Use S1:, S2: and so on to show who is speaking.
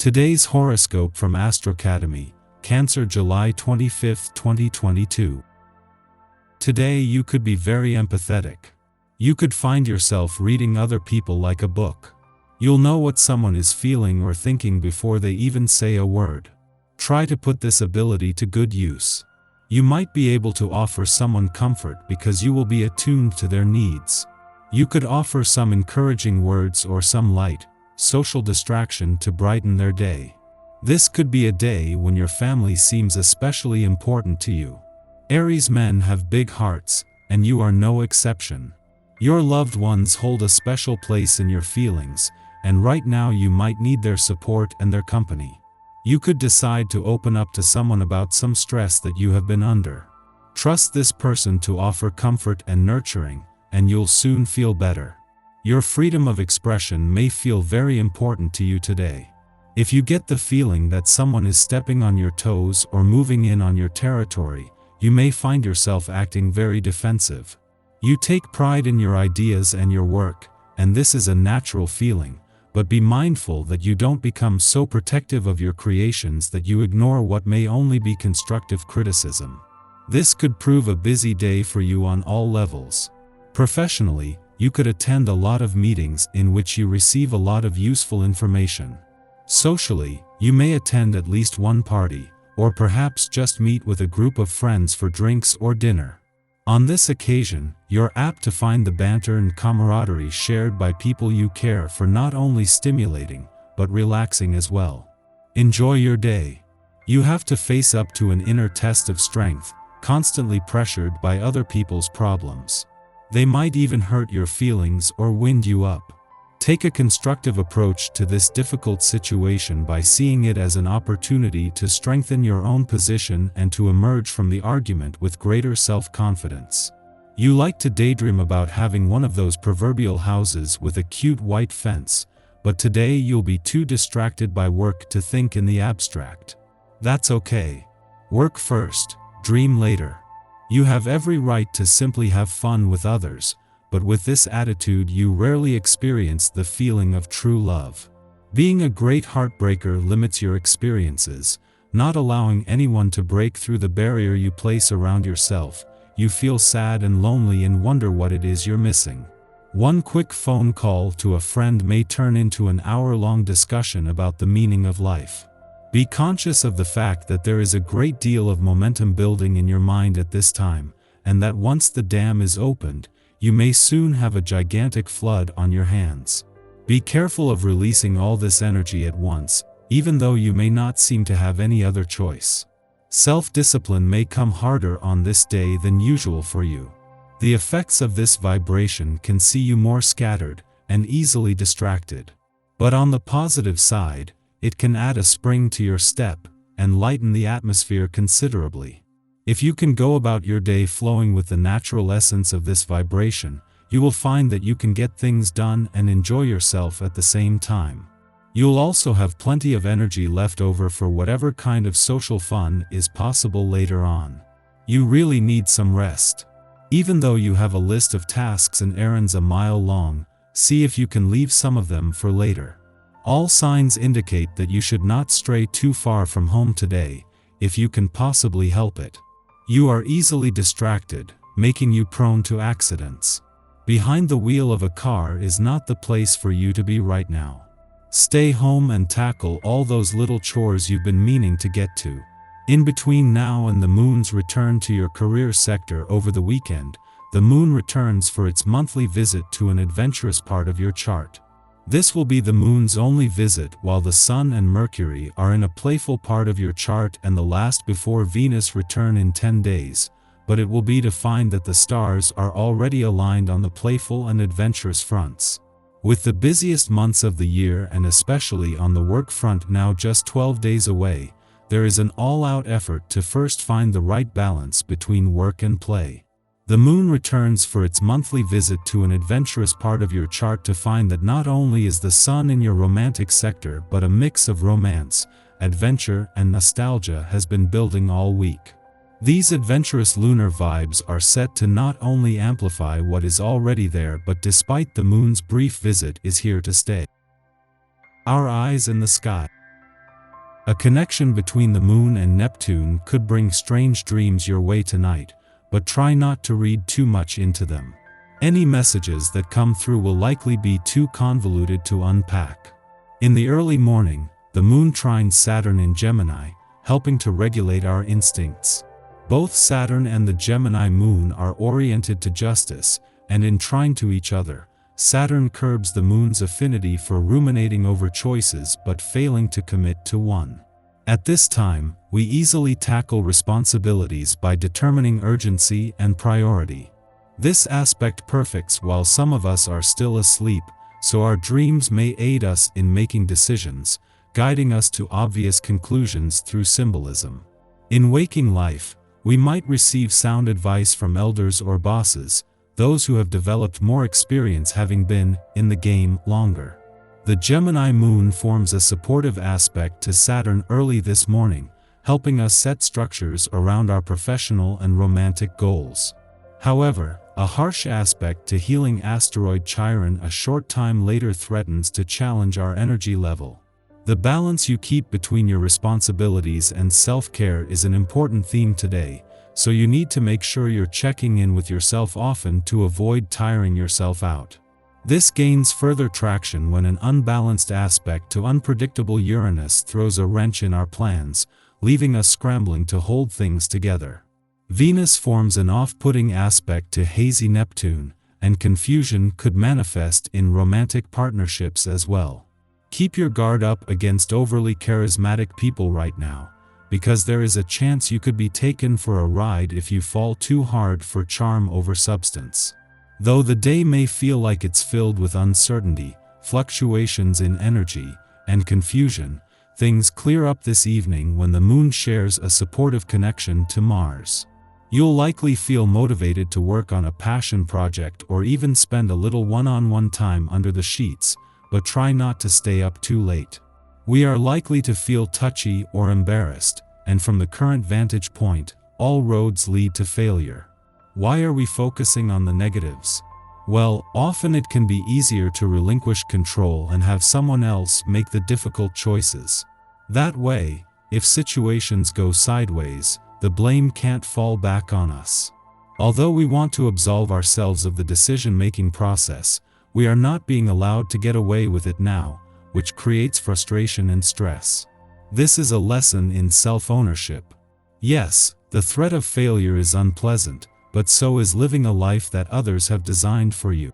S1: Today's horoscope from Astrocademy, Cancer, July 25, 2022. Today you could be very empathetic. You could find yourself reading other people like a book. You'll know what someone is feeling or thinking before they even say a word. Try to put this ability to good use. You might be able to offer someone comfort because you will be attuned to their needs. You could offer some encouraging words or some light, social distraction to brighten their day. This could be a day when your family seems especially important to you. Aries men have big hearts, and you are no exception. Your loved ones hold a special place in your feelings, and right now you might need their support and their company. You could decide to open up to someone about some stress that you have been under. Trust this person to offer comfort and nurturing, and you'll soon feel better. Your freedom of expression may feel very important to you today. If you get the feeling that someone is stepping on your toes or moving in on your territory, you may find yourself acting very defensive. You take pride in your ideas and your work, and this is a natural feeling, but be mindful that you don't become so protective of your creations that you ignore what may only be constructive criticism. This could prove a busy day for you on all levels. Professionally, you could attend a lot of meetings in which you receive a lot of useful information. Socially, you may attend at least one party, or perhaps just meet with a group of friends for drinks or dinner. On this occasion, you're apt to find the banter and camaraderie shared by people you care for not only stimulating, but relaxing as well. Enjoy your day. You have to face up to an inner test of strength, constantly pressured by other people's problems. They might even hurt your feelings or wind you up. Take a constructive approach to this difficult situation by seeing it as an opportunity to strengthen your own position and to emerge from the argument with greater self-confidence. You like to daydream about having one of those proverbial houses with a cute white fence, but today you'll be too distracted by work to think in the abstract. That's okay. Work first, dream later. You have every right to simply have fun with others, but with this attitude you rarely experience the feeling of true love. Being a great heartbreaker limits your experiences, not allowing anyone to break through the barrier you place around yourself. You feel sad and lonely and wonder what it is you're missing. One quick phone call to a friend may turn into an hour-long discussion about the meaning of life. Be conscious of the fact that there is a great deal of momentum building in your mind at this time, and that once the dam is opened, you may soon have a gigantic flood on your hands. Be careful of releasing all this energy at once, even though you may not seem to have any other choice. Self-discipline may come harder on this day than usual for you. The effects of this vibration can see you more scattered and easily distracted. But on the positive side, it can add a spring to your step and lighten the atmosphere considerably. If you can go about your day flowing with the natural essence of this vibration, you will find that you can get things done and enjoy yourself at the same time. You'll also have plenty of energy left over for whatever kind of social fun is possible later on. You really need some rest. Even though you have a list of tasks and errands a mile long, see if you can leave some of them for later. All signs indicate that you should not stray too far from home today, if you can possibly help it. You are easily distracted, making you prone to accidents. Behind the wheel of a car is not the place for you to be right now. Stay home and tackle all those little chores you've been meaning to get to. In between now and the moon's return to your career sector over the weekend, the moon returns for its monthly visit to an adventurous part of your chart. This will be the moon's only visit while the sun and Mercury are in a playful part of your chart and the last before Venus return in 10 days, but it will be to find that the stars are already aligned on the playful and adventurous fronts. With the busiest months of the year and especially on the work front now just 12 days away, there is an all-out effort to first find the right balance between work and play. The moon returns for its monthly visit to an adventurous part of your chart to find that not only is the sun in your romantic sector but a mix of romance, adventure, and nostalgia has been building all week. These adventurous lunar vibes are set to not only amplify what is already there but despite the moon's brief visit is here to stay. Our eyes in the sky. A connection between the Moon and Neptune could bring strange dreams your way tonight, but try not to read too much into them. Any messages that come through will likely be too convoluted to unpack. In the early morning, the Moon trines Saturn in Gemini, helping to regulate our instincts. Both Saturn and the Gemini Moon are oriented to justice, and in trine to each other, Saturn curbs the Moon's affinity for ruminating over choices but failing to commit to one. At this time, we easily tackle responsibilities by determining urgency and priority. This aspect perfects while some of us are still asleep, so our dreams may aid us in making decisions, guiding us to obvious conclusions through symbolism. In waking life, we might receive sound advice from elders or bosses, those who have developed more experience having been in the game longer. The Gemini Moon forms a supportive aspect to Saturn early this morning, helping us set structures around our professional and romantic goals. However, a harsh aspect to healing asteroid Chiron a short time later threatens to challenge our energy level. The balance you keep between your responsibilities and self-care is an important theme today, so you need to make sure you're checking in with yourself often to avoid tiring yourself out. This gains further traction when an unbalanced aspect to unpredictable Uranus throws a wrench in our plans, leaving us scrambling to hold things together. Venus forms an off-putting aspect to hazy Neptune, and confusion could manifest in romantic partnerships as well. Keep your guard up against overly charismatic people right now, because there is a chance you could be taken for a ride if you fall too hard for charm over substance. Though the day may feel like it's filled with uncertainty, fluctuations in energy, and confusion, things clear up this evening when the Moon shares a supportive connection to Mars. You'll likely feel motivated to work on a passion project or even spend a little one-on-one time under the sheets, but try not to stay up too late. We are likely to feel touchy or embarrassed, and from the current vantage point, all roads lead to failure. Why are we focusing on the negatives? Well, often it can be easier to relinquish control and have someone else make the difficult choices. That way, if situations go sideways, the blame can't fall back on us. Although we want to absolve ourselves of the decision-making process, we are not being allowed to get away with it now, which creates frustration and stress. This is a lesson in self-ownership. Yes, the threat of failure is unpleasant, but so is living a life that others have designed for you.